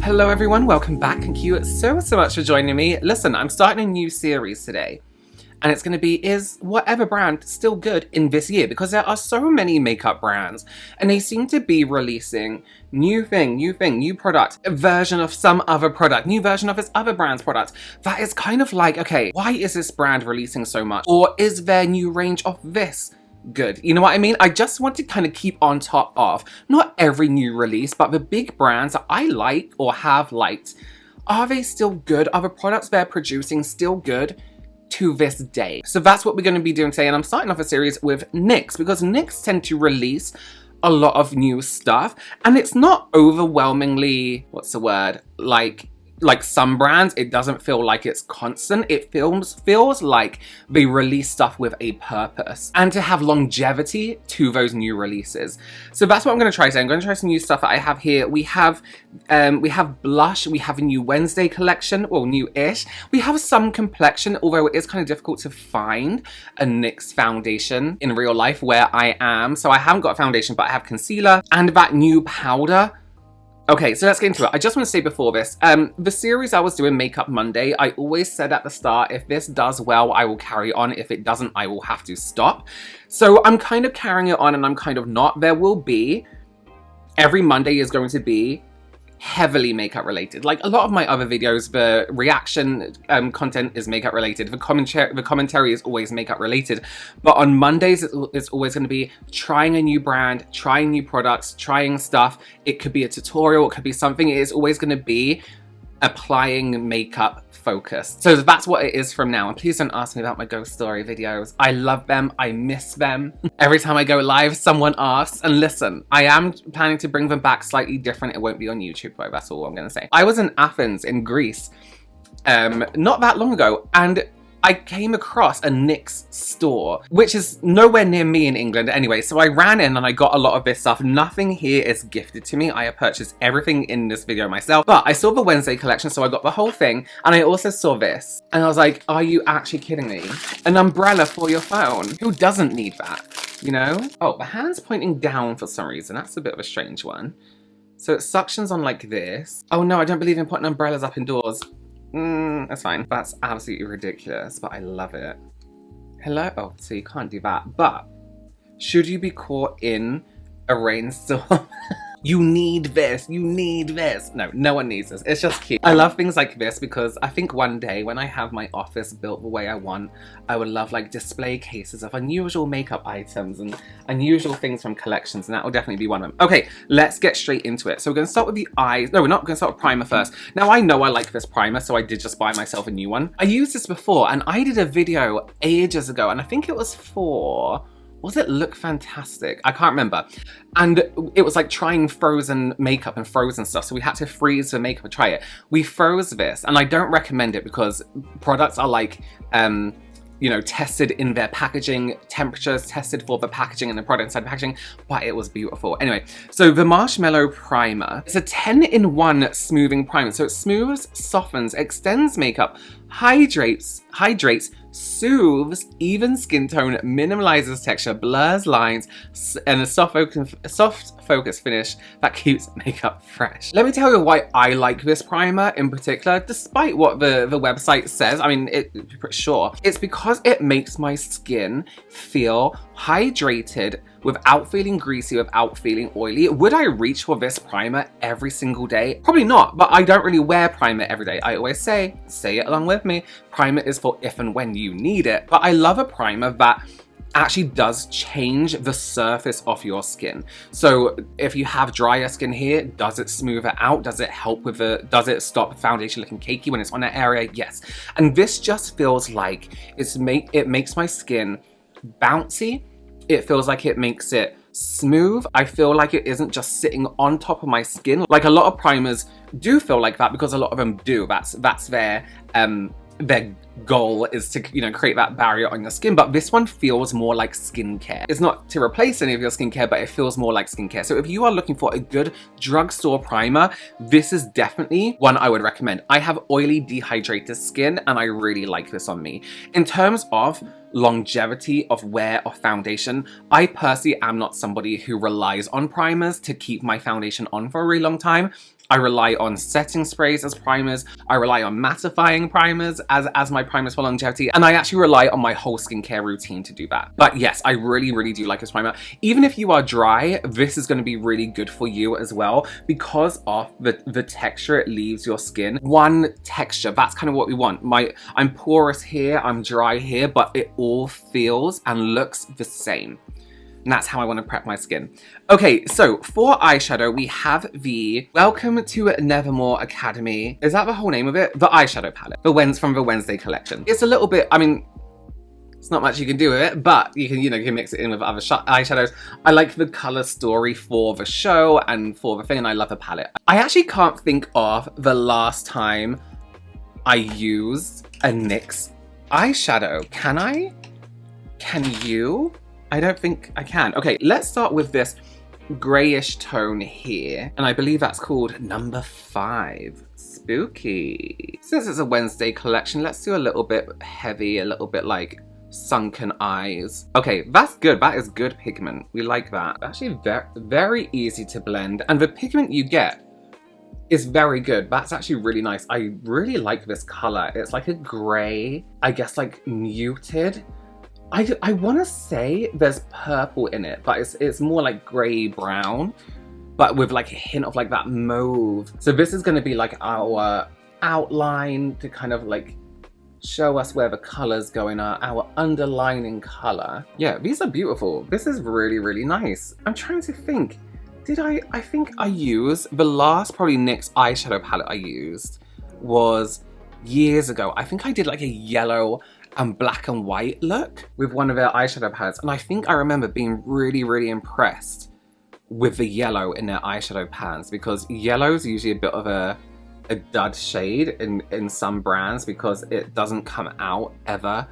Hello everyone, welcome back. Thank you so much for joining me. Listen, I'm starting a new series today. And it's going to be, is whatever brand still good in this year? Because there are so many makeup brands and they seem to be releasing new product, a version of some other product, new version of this other brand's product. That is kind of like, okay, why is this brand releasing so much? Or is their new range of this good? You know what I mean? I just want to kind of keep on top of not every new release, but the big brands that I like or have liked. Are they still good? Are the products they're producing still good to this day? So that's what we're going to be doing today, and I'm starting off a series with NYX because NYX tend to release a lot of new stuff, and it's not overwhelmingly, what's the word, like some brands. It doesn't feel like it's constant. It feels like they release stuff with a purpose and to have longevity to those new releases. So that's what I'm going to try today. I'm going to try some new stuff that I have here. We have blush. We have a new Wednesday collection, or new-ish. We have some complexion, although it is kind of difficult to find a NYX foundation in real life where I am. So I haven't got a foundation, but I have concealer and that new powder. Okay, so let's get into it. I just want to say before this, the series I was doing, Makeup Monday, I always said at the start, if this does well, I will carry on. If it doesn't, I will have to stop. So I'm kind of carrying it on and I'm kind of not. There will be, every Monday is going to be heavily makeup related. Like a lot of my other videos, the reaction content is makeup related. The commentary is always makeup related. But on Mondays, it's always going to be trying a new brand, trying new products, trying stuff. It could be a tutorial, it could be something. It is always going to be applying makeup focused. So that's what it is from now. And please don't ask me about my ghost story videos. I love them. I miss them. Every time I go live, someone asks. And listen, I am planning to bring them back slightly different. It won't be on YouTube though. That's all I'm going to say. I was in Athens in Greece not that long ago, and I came across a NYX store, which is nowhere near me in England anyway. So I ran in and I got a lot of this stuff. Nothing here is gifted to me. I have purchased everything in this video myself. But I saw the Wednesday collection, so I got the whole thing. And I also saw this. And I was like, are you actually kidding me? An umbrella for your phone. Who doesn't need that? You know? Oh, the hand's pointing down for some reason. That's a bit of a strange one. So it suctions on like this. Oh no, I don't believe in putting umbrellas up indoors. That's fine. That's absolutely ridiculous, but I love it. Hello? Oh, so you can't do that. But should you be caught in a rainstorm? You need this. You need this. No, no one needs this. It's just cute. I love things like this because I think one day when I have my office built the way I want, I would love like display cases of unusual makeup items and unusual things from collections, and that will definitely be one of them. Okay, let's get straight into it. So we're going to start with the eyes. No, we're not going to start with primer first. Now I know I like this primer, so I did just buy myself a new one. I used this before and I did a video ages ago, and I think it was for... was it Look Fantastic? I can't remember. And it was like trying frozen makeup and frozen stuff. So we had to freeze the makeup and try it. We froze this, and I don't recommend it because products are like, you know, tested in their packaging, temperatures tested for the packaging and the product inside the packaging, but it was beautiful. Anyway, so the Marshmellow primer, it's a 10-in-1 smoothing primer. So it smooths, softens, extends makeup, hydrates, soothes, even skin tone, minimalizes texture, blurs lines, and a soft focus finish that keeps makeup fresh. Let me tell you why I like this primer in particular, despite what the website says. I mean, sure. It's because it makes my skin feel hydrated without feeling greasy, without feeling oily. Would I reach for this primer every single day? Probably not, but I don't really wear primer every day. I always say it along with me, primer is for if and when you need it. But I love a primer that actually does change the surface of your skin. So if you have drier skin here, does it smooth it out? Does it help with does it stop foundation looking cakey when it's on that area? Yes. And this just feels like it makes my skin bouncy. It feels like it makes it smooth. I feel like it isn't just sitting on top of my skin. Like a lot of primers do feel like that because a lot of them do. That's their goal is to, you know, create that barrier on your skin. But this one feels more like skincare. It's not to replace any of your skincare, but it feels more like skincare. So if you are looking for a good drugstore primer, this is definitely one I would recommend. I have oily, dehydrated skin, and I really like this on me. In terms of longevity of wear of foundation, I personally am not somebody who relies on primers to keep my foundation on for a really long time. I rely on setting sprays as primers. I rely on mattifying primers as my primers for longevity. And I actually rely on my whole skincare routine to do that. But yes, I really, really do like this primer. Even if you are dry, this is going to be really good for you as well because of the texture it leaves your skin. One texture, that's kind of what we want. I'm porous here, I'm dry here, but it all feels and looks the same. And that's how I want to prep my skin. Okay, so for eyeshadow, we have the Welcome to Nevermore Academy. Is that the whole name of it? The eyeshadow palette. From the Wednesday collection. It's a little bit, I mean, it's not much you can do with it, but you can, you can mix it in with other eyeshadows. I like the color story for the show and for the thing, and I love the palette. I actually can't think of the last time I used a NYX eyeshadow. Can I? Can you? I don't think I can. Okay, let's start with this grayish tone here. And I believe that's called number 5. Spooky. Since it's a Wednesday collection, let's do a little bit heavy, a little bit like sunken eyes. Okay, that's good. That is good pigment. We like that. Actually, very easy to blend. And the pigment you get is very good. That's actually really nice. I really like this color. It's like a gray, I guess like muted. I want to say there's purple in it, but it's more like grey brown, but with like a hint of like that mauve. So this is going to be like our outline to kind of like show us where the color's going are, our underlining color. Yeah, these are beautiful. This is really, really nice. I'm trying to think. I think I used, the last probably NYX eyeshadow palette I used was years ago. I think I did like a yellow and black and white look with one of their eyeshadow palettes, and I think I remember being really, really impressed with the yellow in their eyeshadow pans, because yellow is usually a bit of a dud shade in some brands because it doesn't come out ever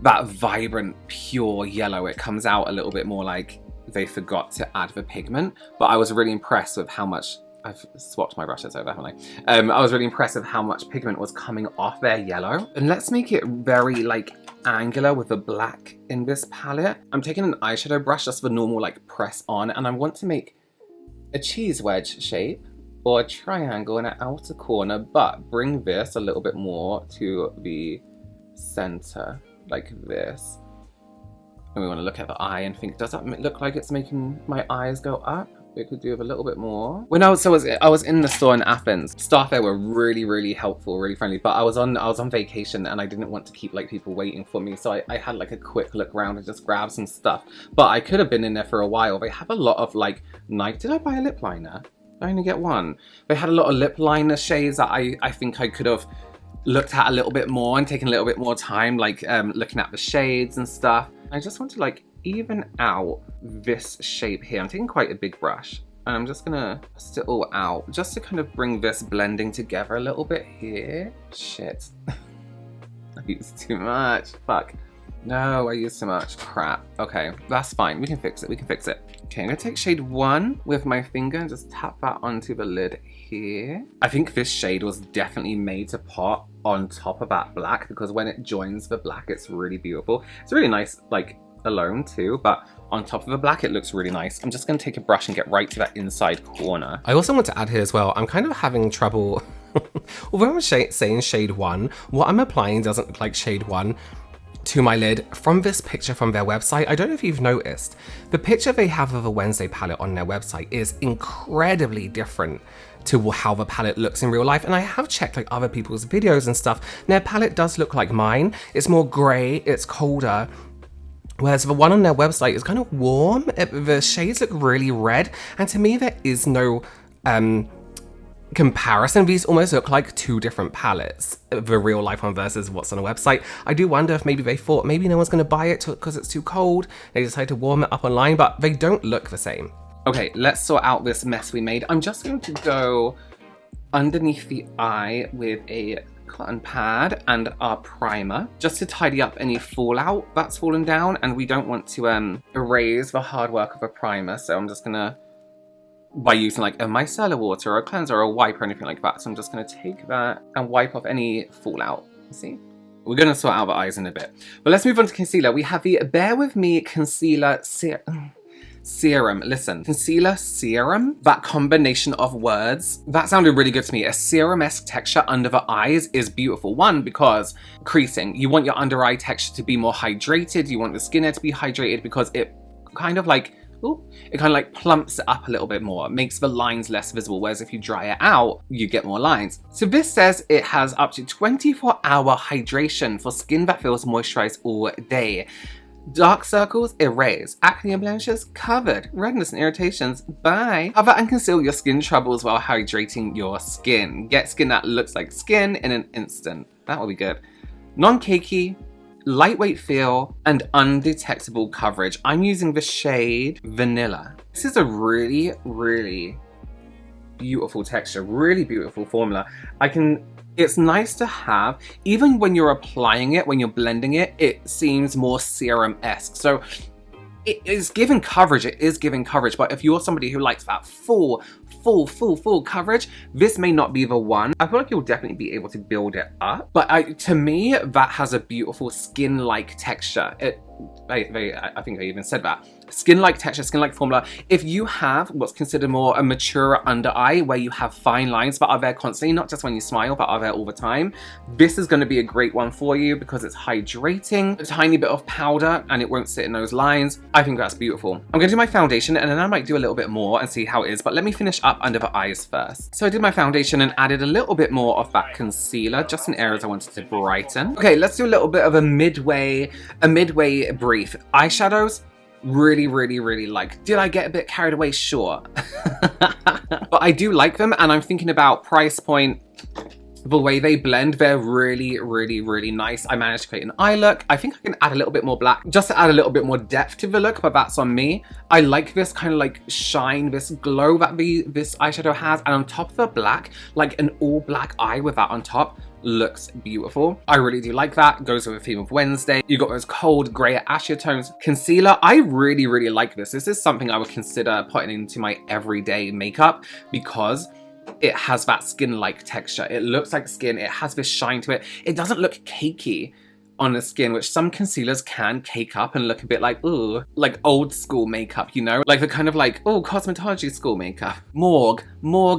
that vibrant pure yellow. It comes out a little bit more like they forgot to add the pigment. But I was really impressed with how much, I've swapped my brushes over, haven't I? I was really impressed with how much pigment was coming off their yellow. And let's make it very like angular with the black in this palette. I'm taking an eyeshadow brush, just for normal like press on, and I want to make a cheese wedge shape or a triangle in an outer corner, but bring this a little bit more to the center like this. And we want to look at the eye and think, does that look like it's making my eyes go up? We could do with a little bit more. When I was in the store in Athens, staff there were really, really helpful, really friendly, but I was on vacation and I didn't want to keep like people waiting for me, so I had like a quick look around and just grab some stuff. But I could have been in there for a while. They have a lot of like nice. Did I buy a lip liner? I only get one. They had a lot of lip liner shades that I think I could have looked at a little bit more and taken a little bit more time, like looking at the shades and stuff. I just want to like even out this shape here. I'm taking quite a big brush and I'm just gonna dust it all out just to kind of bring this blending together a little bit here. Shit. I used too much. Fuck. No, I used too much. Crap. Okay, that's fine. We can fix it. We can fix it. Okay, I'm gonna take shade 1 with my finger and just tap that onto the lid here. I think this shade was definitely made to pot on top of that black because when it joins the black, it's really beautiful. It's really nice, like, alone too, but on top of the black, it looks really nice. I'm just gonna take a brush and get right to that inside corner. I also want to add here as well, I'm kind of having trouble, although I'm saying shade 1, what I'm applying doesn't look like shade 1 to my lid from this picture from their website. I don't know if you've noticed, the picture they have of a Wednesday palette on their website is incredibly different to how the palette looks in real life. And I have checked like other people's videos and stuff, and their palette does look like mine. It's more gray, it's colder, whereas the one on their website is kind of warm. The shades look really red, and to me there is no comparison. These almost look like two different palettes, the real life one versus what's on a website. I do wonder if maybe they thought maybe no one's going to buy it because it's too cold. They decided to warm it up online, but they don't look the same. Okay, let's sort out this mess we made. I'm just going to go underneath the eye with a cotton pad and our primer just to tidy up any fallout that's fallen down, and we don't want to erase the hard work of a primer, so I'm just gonna, by using like a micellar water or a cleanser or a wipe or anything like that, so I'm just gonna take that and wipe off any fallout. See? We're gonna sort out the eyes in a bit. But let's move on to concealer. We have the Bear With Me Concealer Serum. Listen, concealer, serum, that combination of words, that sounded really good to me. A serum-esque texture under the eyes is beautiful. One, because creasing. You want your under eye texture to be more hydrated. You want the skin to be hydrated because it kind of like, it kind of like plumps it up a little bit more. It makes the lines less visible, whereas if you dry it out, you get more lines. So this says it has up to 24-hour hydration for skin that feels moisturized all day. Dark circles, erase. Acne and blemishes, covered. Redness and irritations, bye. Cover and conceal your skin troubles while hydrating your skin. Get skin that looks like skin in an instant. That will be good. Non-cakey, lightweight feel, and undetectable coverage. I'm using the shade Vanilla. This is a really, really beautiful texture, really beautiful formula. It's nice to have, even when you're applying it, when you're blending it, it seems more serum-esque. So it is giving coverage, but if you're somebody who likes that full coverage, this may not be the one. I feel like you'll definitely be able to build it up, but to me, that has a beautiful skin-like texture. I think they even said that. Skin-like texture, skin-like formula. If you have what's considered more a mature under eye, where you have fine lines that are there constantly, not just when you smile, but are there all the time, this is going to be a great one for you because it's hydrating, a tiny bit of powder, and it won't sit in those lines. I think that's beautiful. I'm going to do my foundation, and then I might do a little bit more and see how it is, but let me finish up under the eyes first. So I did my foundation and added a little bit more of that concealer, just in areas I wanted to brighten. Okay, let's do a little bit of a midway brief. Eyeshadows, really like. Did I get a bit carried away? Sure. But I do like them, and I'm thinking about price point. The way they blend, they're really nice. I managed to create an eye look. I think I can add a little bit more black just to add a little bit more depth to the look, but that's on me. I like this kind of like shine, this glow that this eyeshadow has, and on top of the black, like an all black eye with that on top, looks beautiful. I really do like that. Goes with the theme of Wednesday. You got those cold grey ashy tones. Concealer, I really like this. This is something I would consider putting into my everyday makeup because it has that skin-like texture. It looks like skin. It has this shine to it. It doesn't look cakey on the skin, which some concealers can cake up and look a bit like, ooh, like old school makeup, you know? Like the kind of like, oh, cosmetology school makeup. Morgue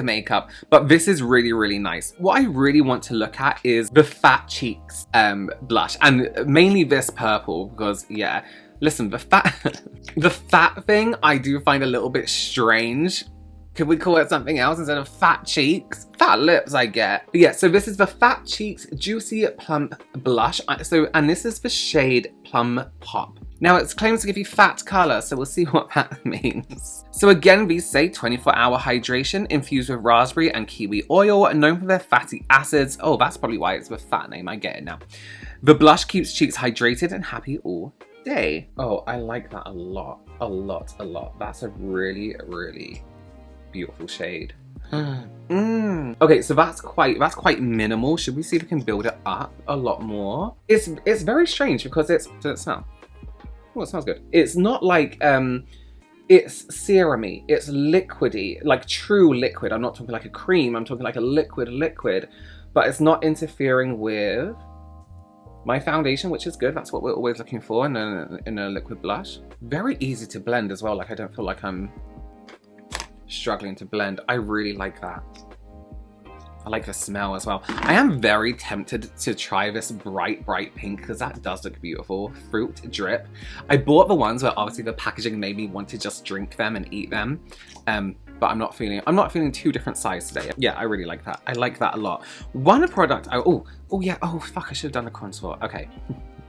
makeup. But this is really nice. What I really want to look at is the Fat Cheeks blush, and mainly this purple because, yeah, listen, the fat thing I do find a little bit strange. Could we call it something else instead of fat cheeks? Fat lips, I get. But yeah, so this is the Fat Cheeks Juicy Plump Blush. And this is the shade Plum Pop. Now, it's claims to give you fat color, so we'll see what that means. So again, these say 24-hour hydration infused with raspberry and kiwi oil, known for their fatty acids. Oh, that's probably why it's the fat name. I get it now. The blush keeps cheeks hydrated and happy all day. Oh, I like that a lot. That's a really beautiful shade. Okay, so that's quite minimal. Should we see if we can build it up a lot more? It's very strange because does it smell? Oh, it smells good. It's not like it's serumy, it's liquidy, like true liquid. I'm not talking like a cream, I'm talking like a liquid, but it's not interfering with my foundation, which is good. That's what we're always looking for in a liquid blush. Very easy to blend as well. Like I don't feel like I'm struggling to blend. I really like that. I like the smell as well. I am very tempted to try this bright pink because that does look beautiful. Fruit drip. I bought the ones where obviously the packaging made me want to just drink them and eat them. But I'm not feeling two different sides today. Yeah, I really like that. I like that a lot. One product, oh fuck, I should have done a contour. Okay.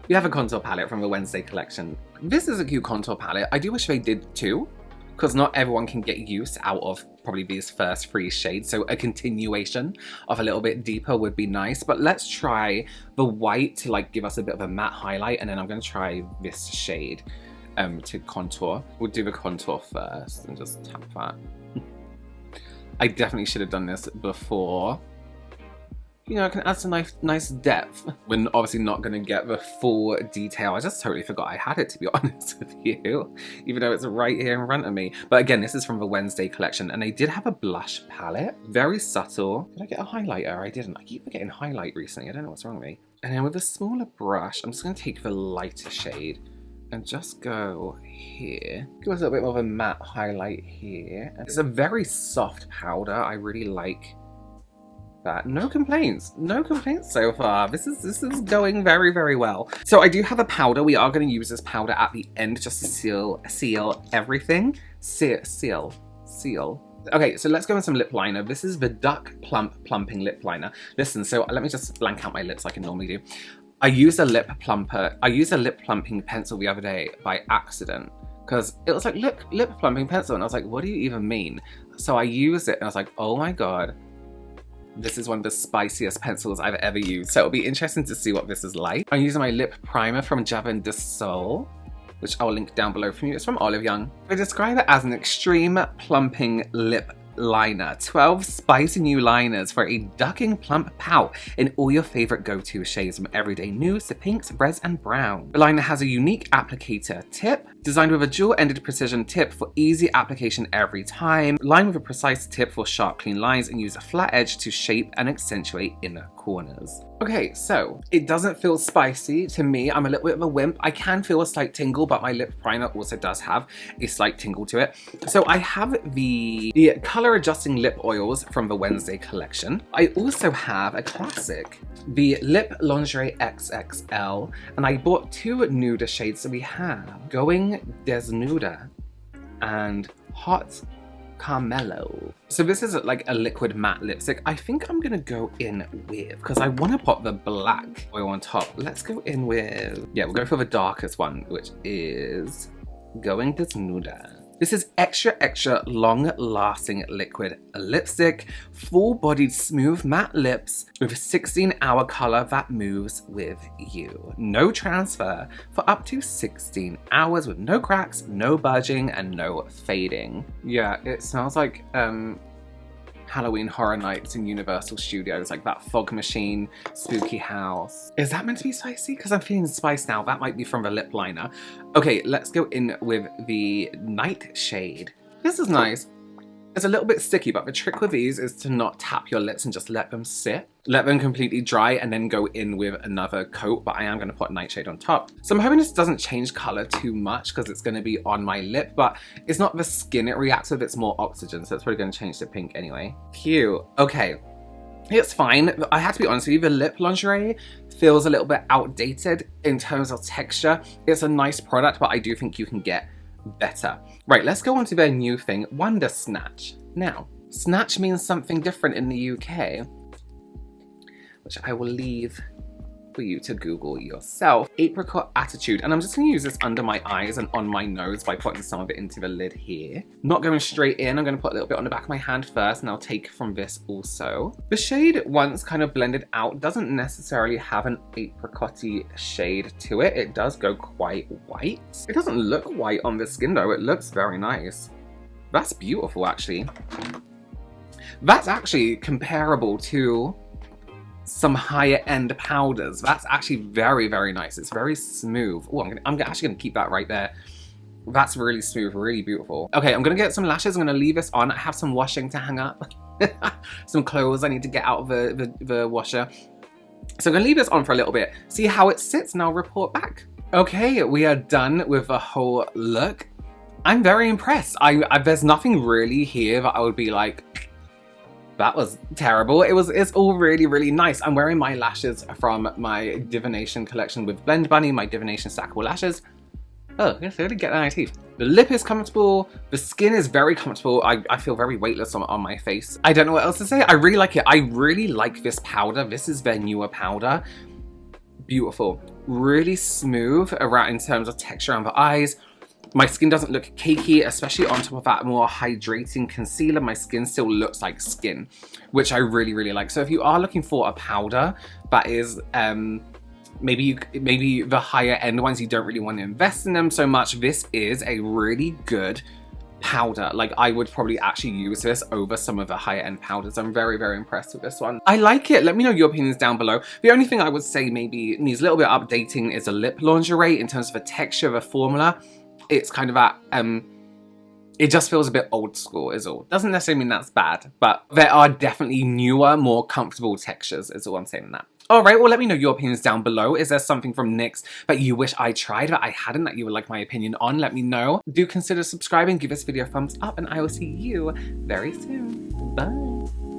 We have a contour palette from the Wednesday collection. This is a cute contour palette. I do wish they did two, because not everyone can get use out of probably these first three shades, so a continuation of a little bit deeper would be nice. But let's try the white to like give us a bit of a matte highlight, and then I'm going to try this shade to contour. We'll do the contour first and just tap that. I definitely should have done this before. You know, I can add some nice depth. We're obviously not going to get the full detail. I just totally forgot I had it, to be honest with you, even though it's right here in front of me. But again, this is from the Wednesday collection, and they did have a blush palette. Very subtle. Did I get a highlighter? I didn't. I keep forgetting highlight recently. I don't know what's wrong with me. And then with a smaller brush, I'm just going to take the lighter shade and just go here. Give us a little bit more of a matte highlight here. It's a very soft powder. I really like that. No complaints. No complaints so far. This is going very, very well. So I do have a powder. We are going to use this powder at the end just to seal everything. Seal. Okay, so let's go with some lip liner. This is the Duck Plump Plumping Lip Liner. Listen, so let me just blank out my lips like I normally do. I used a lip plumping pencil the other day by accident because it was like lip plumping pencil, and I was like, what do you even mean? So I used it and I was like, oh my god, this is one of the spiciest pencils I've ever used. So it'll be interesting to see what this is like. I'm using my lip primer from JAVEN SEOUL, which I'll link down below for you. It's from Olive Young. I describe it as an extreme plumping lip liner. 12 spicy new liners for a ducking plump pout in all your favorite go-to shades from everyday nudes to pinks, reds, and brown. The liner has a unique applicator tip designed with a dual-ended precision tip for easy application every time, lined with a precise tip for sharp, clean lines, and use a flat edge to shape and accentuate inner corners. Okay, so it doesn't feel spicy to me. I'm a little bit of a wimp. I can feel a slight tingle, but my lip primer also does have a slight tingle to it. So I have the color adjusting lip oils from the Wednesday collection. I also have a classic, the Lip Lingerie XXL, and I bought two nude shades. So we have Goin, Desnuda, and Hot Marshmellow. So this is like a liquid matte lipstick. I think I'm gonna go in with, because I want to pop the black oil on top. Let's go in with, yeah, we'll go for the darkest one, which is Goin Desnuda. This is extra long-lasting liquid lipstick, full-bodied smooth matte lips with a 16-hour color that moves with you. No transfer for up to 16 hours with no cracks, no budging, and no fading. Yeah, it smells like Halloween Horror Nights in Universal Studios, like that fog machine, spooky house. Is that meant to be spicy? Because I'm feeling spice now. That might be from the lip liner. Okay, let's go in with the Nightshade. This is nice. It's a little bit sticky, but the trick with these is to not tap your lips and just let them sit. Let them completely dry and then go in with another coat, but I am going to put Nightshade on top. So I'm hoping this doesn't change color too much because it's going to be on my lip, but it's not the skin it reacts with, it's more oxygen, so it's probably going to change to pink anyway. Cute. Okay. It's fine. I have to be honest with you, the lip lingerie feels a little bit outdated in terms of texture. It's a nice product, but I do think you can get better. Right, let's go on to their new thing, Wonder Snatch. Now, Snatch means something different in the UK, which I will leave for you to Google yourself. Apricot Attitude, and I'm just going to use this under my eyes and on my nose by putting some of it into the lid here. Not going straight in, I'm going to put a little bit on the back of my hand first, and I'll take from this also. The shade, once kind of blended out, doesn't necessarily have an apricot-y shade to it. It does go quite white. It doesn't look white on the skin though, it looks very nice. That's beautiful actually. That's actually comparable to some higher end powders. That's actually very, very nice. It's very smooth. Oh, I'm actually gonna keep that right there. That's really smooth, really beautiful. Okay, I'm gonna get some lashes. I'm gonna leave this on. I have some washing to hang up. Some clothes I need to get out of the washer. So I'm gonna leave this on for a little bit, see how it sits, and I'll report back. Okay, we are done with the whole look. I'm very impressed. There's nothing really here that I would be like, that was terrible. It's all really, really nice. I'm wearing my lashes from my Divination collection with Blend Bunny, my Divination Stackable lashes. Oh, I really get that on my teeth. The lip is comfortable. The skin is very comfortable. I feel very weightless on my face. I don't know what else to say. I really like it. I really like this powder. This is their newer powder. Beautiful. Really smooth around in terms of texture around the eyes. My skin doesn't look cakey, especially on top of that more hydrating concealer. My skin still looks like skin, which I really, really like. So if you are looking for a powder that is maybe the higher end ones, you don't really want to invest in them so much, this is a really good powder. Like, I would probably actually use this over some of the higher end powders. I'm very, very impressed with this one. I like it. Let me know your opinions down below. The only thing I would say maybe needs a little bit of updating is a lip lingerie in terms of the texture of the formula. It's kind of at, it just feels a bit old school is all. Doesn't necessarily mean that's bad, but there are definitely newer, more comfortable textures is all I'm saying in that. Alright, well let me know your opinions down below. Is there something from NYX that you wish I tried that I hadn't, that you would like my opinion on? Let me know. Do consider subscribing, give this video a thumbs up, and I will see you very soon. Bye.